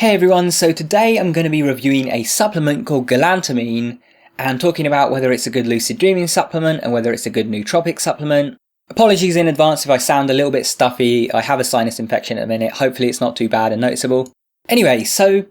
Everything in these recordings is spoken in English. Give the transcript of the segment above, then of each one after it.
Hey everyone, so today I'm going to be reviewing a supplement called Galantamine and talking about whether it's a good lucid dreaming supplement and whether it's a good nootropic supplement. Apologies in advance if I sound a little bit stuffy. I have a sinus infection at the minute. Hopefully it's not too bad and noticeable. Anyway, so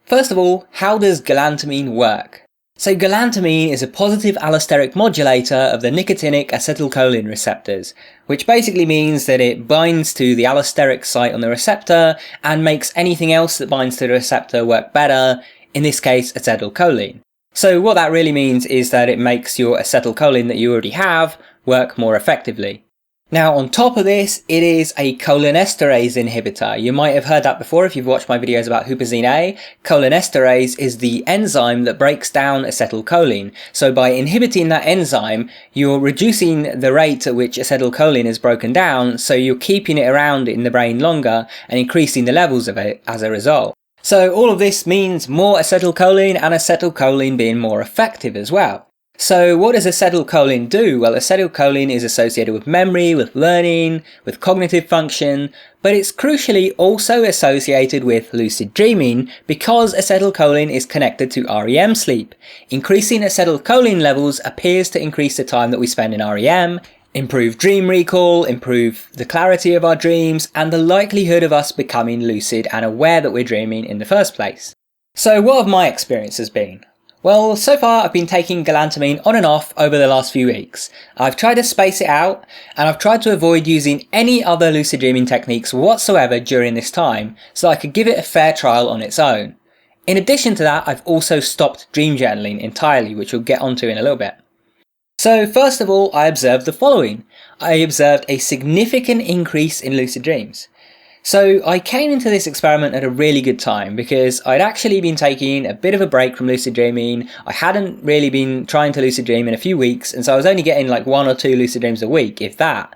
first of all, how does Galantamine work? So galantamine is a positive allosteric modulator of the nicotinic acetylcholine receptors, which basically means that it binds to the allosteric site on the receptor and makes anything else that binds to the receptor work better, in this case acetylcholine. So what that really means is that it makes your acetylcholine that you already have work more effectively. Now on top of this, it is a cholinesterase inhibitor. You might have heard that before if you've watched my videos about Huperzine-A. Cholinesterase is the enzyme that breaks down acetylcholine. So by inhibiting that enzyme, you're reducing the rate at which acetylcholine is broken down, so you're keeping it around in the brain longer and increasing the levels of it as a result. So all of this means more acetylcholine and acetylcholine being more effective as well. So what does acetylcholine do? Well, acetylcholine is associated with memory, with learning, with cognitive function, but it's crucially also associated with lucid dreaming because acetylcholine is connected to REM sleep. Increasing acetylcholine levels appears to increase the time that we spend in REM, improve dream recall, improve the clarity of our dreams, and the likelihood of us becoming lucid and aware that we're dreaming in the first place. So what have my experiences been? Well, so far I've been taking galantamine on and off over the last few weeks. I've tried to space it out, and I've tried to avoid using any other lucid dreaming techniques whatsoever during this time, so I could give it a fair trial on its own. In addition to that, I've also stopped dream journaling entirely, which we'll get onto in a little bit. So first of all, I observed the following. I observed a significant increase in lucid dreams. So I came into this experiment at a really good time because I'd actually been taking a bit of a break from lucid dreaming. I hadn't really been trying to lucid dream in a few weeks, and so I was only getting like 1 or 2 lucid dreams a week, if that.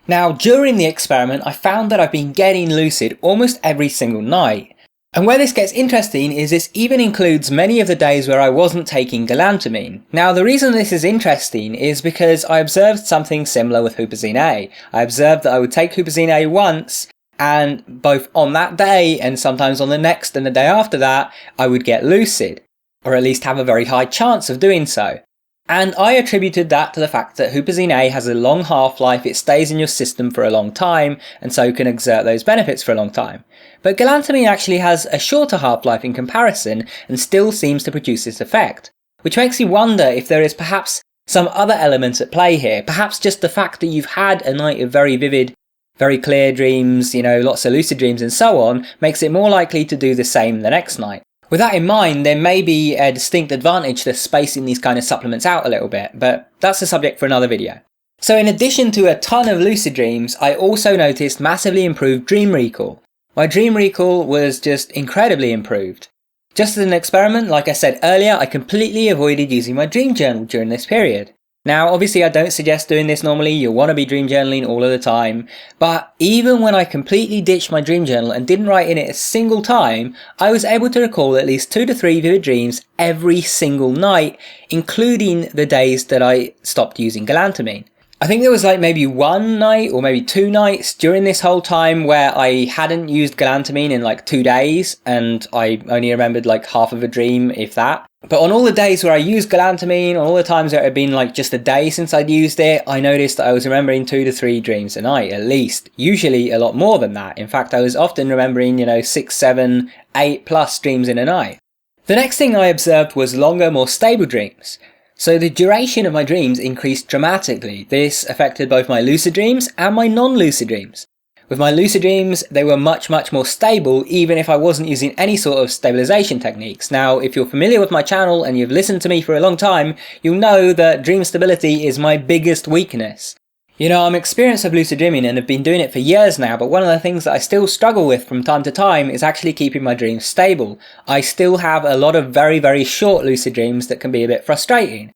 Now during the experiment I found that I've been getting lucid almost every single night. And where this gets interesting is this even includes many of the days where I wasn't taking galantamine. Now the reason this is interesting is because I observed something similar with Huperzine-A. I observed that I would take Huperzine-A once, and both on that day and sometimes on the next and the day after that, I would get lucid, or at least have a very high chance of doing so. And I attributed that to the fact that Huperzine-A has a long half-life, it stays in your system for a long time, and so can exert those benefits for a long time. But galantamine actually has a shorter half-life in comparison and still seems to produce this effect, which makes me wonder if there is perhaps some other element at play here, perhaps just the fact that you've had a night of very vivid, very clear dreams, lots of lucid dreams and so on, makes it more likely to do the same the next night. With that in mind, there may be a distinct advantage to spacing these kind of supplements out a little bit, but that's a subject for another video. So in addition to a ton of lucid dreams, I also noticed massively improved dream recall. My dream recall was just incredibly improved. Just as an experiment, like I said earlier, I completely avoided using my dream journal during this period. Now obviously I don't suggest doing this normally, you'll want to be dream journaling all of the time, but even when I completely ditched my dream journal and didn't write in it a single time, I was able to recall at least 2 to 3 vivid dreams every single night, including the days that I stopped using galantamine. I think there was like maybe 1 night or maybe 2 nights during this whole time where I hadn't used galantamine in like 2 days and I only remembered like half of a dream, if that. But on all the days where I used galantamine, on all the times where it had been like just a day since I'd used it, I noticed that I was remembering 2 to 3 dreams a night at least. Usually a lot more than that. In fact, I was often remembering, 6, 7, 8 plus dreams in a night. The next thing I observed was longer, more stable dreams. So the duration of my dreams increased dramatically. This affected both my lucid dreams and my non-lucid dreams. With my lucid dreams, they were much more stable even if I wasn't using any sort of stabilization techniques. Now, if you're familiar with my channel and you've listened to me for a long time, you'll know that dream stability is my biggest weakness. I'm experienced with lucid dreaming and have been doing it for years now, but one of the things that I still struggle with from time to time is actually keeping my dreams stable. I still have a lot of very short lucid dreams that can be a bit frustrating.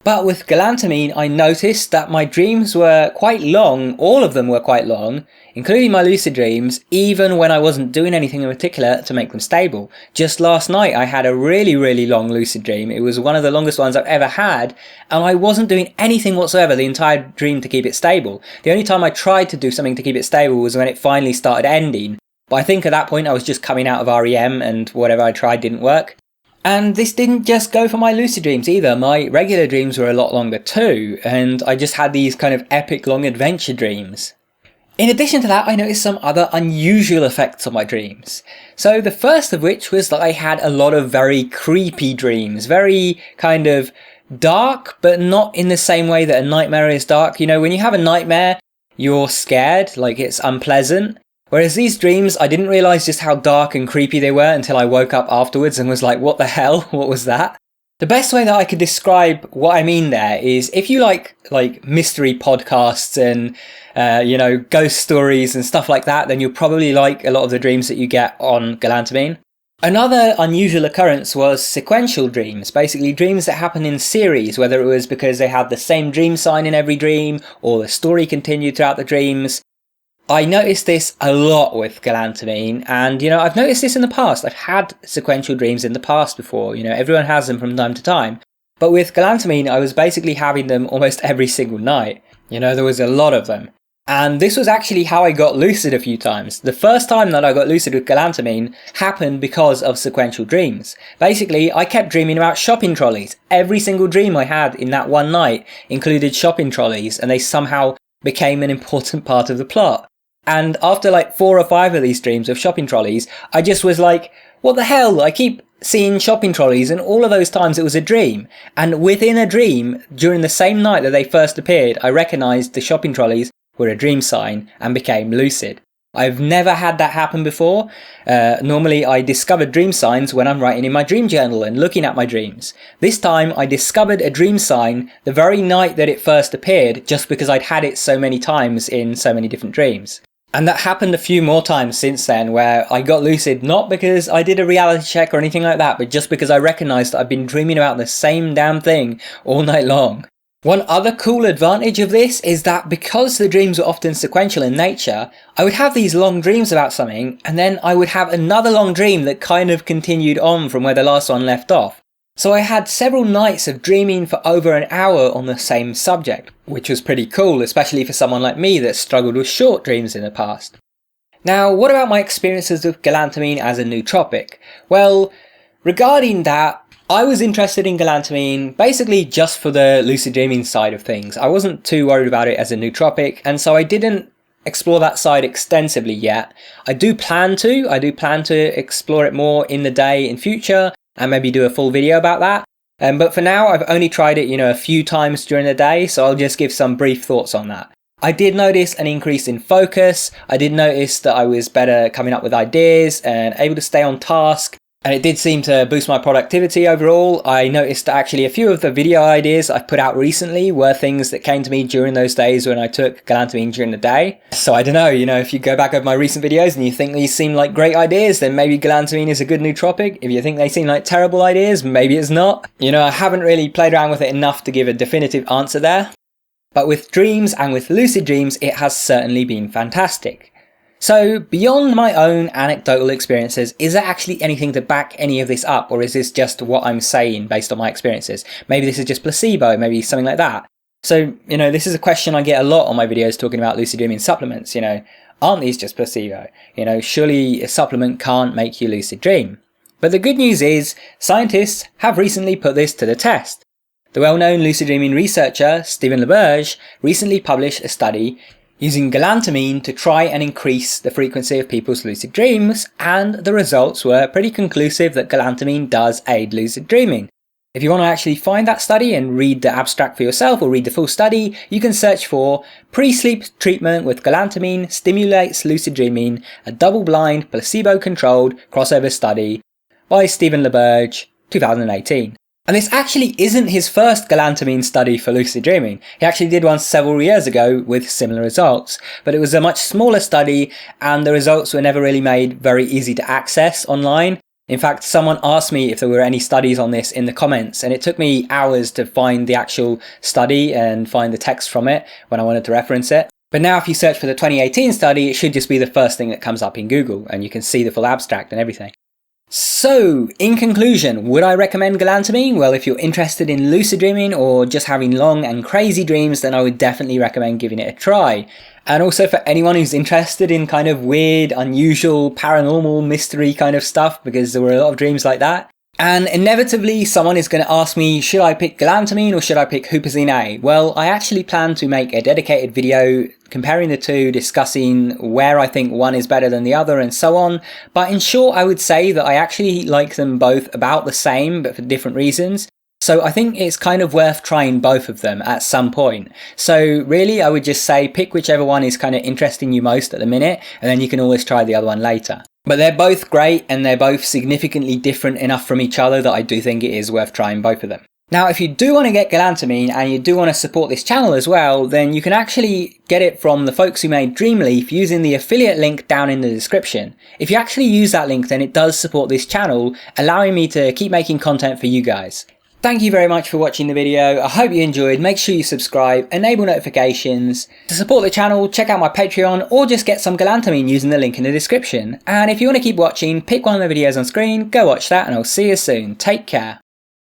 But with galantamine, I noticed that my dreams were quite long, all of them were quite long, including my lucid dreams, even when I wasn't doing anything in particular to make them stable. Just last night I had a really long lucid dream. It was one of the longest ones I've ever had, and I wasn't doing anything whatsoever the entire dream to keep it stable. The only time I tried to do something to keep it stable was when it finally started ending. But I think at that point I was just coming out of REM and whatever I tried didn't work. And this didn't just go for my lucid dreams either. My regular dreams were a lot longer too, and I just had these kind of epic long adventure dreams. In addition to that, I noticed some other unusual effects on my dreams. So the first of which was that I had a lot of very creepy dreams, very kind of dark, but not in the same way that a nightmare is dark. You know, when you have a nightmare, you're scared, like it's unpleasant. Whereas these dreams, I didn't realise just how dark and creepy they were until I woke up afterwards and was like, what the hell? What was that? The best way that I could describe what I mean there is if you like mystery podcasts and, ghost stories and stuff like that, then you'll probably like a lot of the dreams that you get on Galantamine. Another unusual occurrence was sequential dreams, basically dreams that happen in series, whether it was because they had the same dream sign in every dream or the story continued throughout the dreams. I noticed this a lot with Galantamine, and I've noticed this in the past. I've had sequential dreams in the past before, everyone has them from time to time. But with Galantamine, I was basically having them almost every single night. There was a lot of them. And this was actually how I got lucid a few times. The first time that I got lucid with Galantamine happened because of sequential dreams. Basically, I kept dreaming about shopping trolleys. Every single dream I had in that one night included shopping trolleys, and they somehow became an important part of the plot. And after 4 or 5 of these dreams of shopping trolleys, I just was like, what the hell? I keep seeing shopping trolleys, and all of those times it was a dream. And within a dream, during the same night that they first appeared, I recognised the shopping trolleys were a dream sign and became lucid. I've never had that happen before. Normally I discover dream signs when I'm writing in my dream journal and looking at my dreams. This time I discovered a dream sign the very night that it first appeared, just because I'd had it so many times in so many different dreams. And that happened a few more times since then, where I got lucid not because I did a reality check or anything like that, but just because I recognised that I've been dreaming about the same damn thing all night long. One other cool advantage of this is that because the dreams were often sequential in nature, I would have these long dreams about something, and then I would have another long dream that kind of continued on from where the last one left off. So I had several nights of dreaming for over an hour on the same subject, which was pretty cool, especially for someone like me that struggled with short dreams in the past. Now, what about my experiences with Galantamine as a nootropic? Well, regarding that, I was interested in Galantamine basically just for the lucid dreaming side of things. I wasn't too worried about it as a nootropic, and so I didn't explore that side extensively yet. I do plan to explore it more in the day in future, and maybe do a full video about that. But for now, I've only tried it, a few times during the day, so I'll just give some brief thoughts on that. I did notice an increase in focus. I did notice that I was better coming up with ideas and able to stay on task. And it did seem to boost my productivity overall. I noticed that actually a few of the video ideas I put out recently were things that came to me during those days when I took Galantamine during the day. So I don't know, if you go back over my recent videos and you think these seem like great ideas, then maybe Galantamine is a good nootropic. If you think they seem like terrible ideas, maybe it's not. I haven't really played around with it enough to give a definitive answer there. But with dreams and with lucid dreams, it has certainly been fantastic. So, beyond my own anecdotal experiences, is there actually anything to back any of this up, or is this just what I'm saying based on my experiences? Maybe this is just placebo, maybe something like that. So, this is a question I get a lot on my videos talking about lucid dreaming supplements, aren't these just placebo? Surely a supplement can't make you lucid dream. But the good news is, scientists have recently put this to the test. The well-known lucid dreaming researcher, Stephen LaBerge, recently published a study using Galantamine to try and increase the frequency of people's lucid dreams, and the results were pretty conclusive that Galantamine does aid lucid dreaming. If you want to actually find that study and read the abstract for yourself or read the full study, you can search for "Pre-sleep treatment with Galantamine stimulates lucid dreaming, a double-blind, placebo-controlled crossover study" by Stephen LaBerge, 2018. And this actually isn't his first Galantamine study for lucid dreaming. He actually did one several years ago with similar results, but it was a much smaller study and the results were never really made very easy to access online. In fact, someone asked me if there were any studies on this in the comments, and it took me hours to find the actual study and find the text from it when I wanted to reference it. But now if you search for the 2018 study, it should just be the first thing that comes up in Google, and you can see the full abstract and everything. So, in conclusion, would I recommend Galantamine? Well, if you're interested in lucid dreaming or just having long and crazy dreams, then I would definitely recommend giving it a try. And also for anyone who's interested in kind of weird, unusual, paranormal, mystery kind of stuff, because there were a lot of dreams like that. And inevitably someone is going to ask me, should I pick Galantamine or should I pick Huperzine-A? Well, I actually plan to make a dedicated video comparing the two, discussing where I think one is better than the other and so on. But in short, I would say that I actually like them both about the same, but for different reasons. So I think it's kind of worth trying both of them at some point. So really, I would just say pick whichever one is kind of interesting you most at the minute, and then you can always try the other one later. But they're both great and they're both significantly different enough from each other that I do think it is worth trying both of them. Now, if you do want to get Galantamine and you do want to support this channel as well, then you can actually get it from the folks who made Dreamleaf using the affiliate link down in the description. If you actually use that link, then it does support this channel, allowing me to keep making content for you guys. Thank you very much for watching the video. I hope you enjoyed. Make sure you subscribe, enable notifications. To support the channel, check out my Patreon or just get some Galantamine using the link in the description. And if you want to keep watching, pick one of the videos on screen, go watch that, and I'll see you soon. Take care.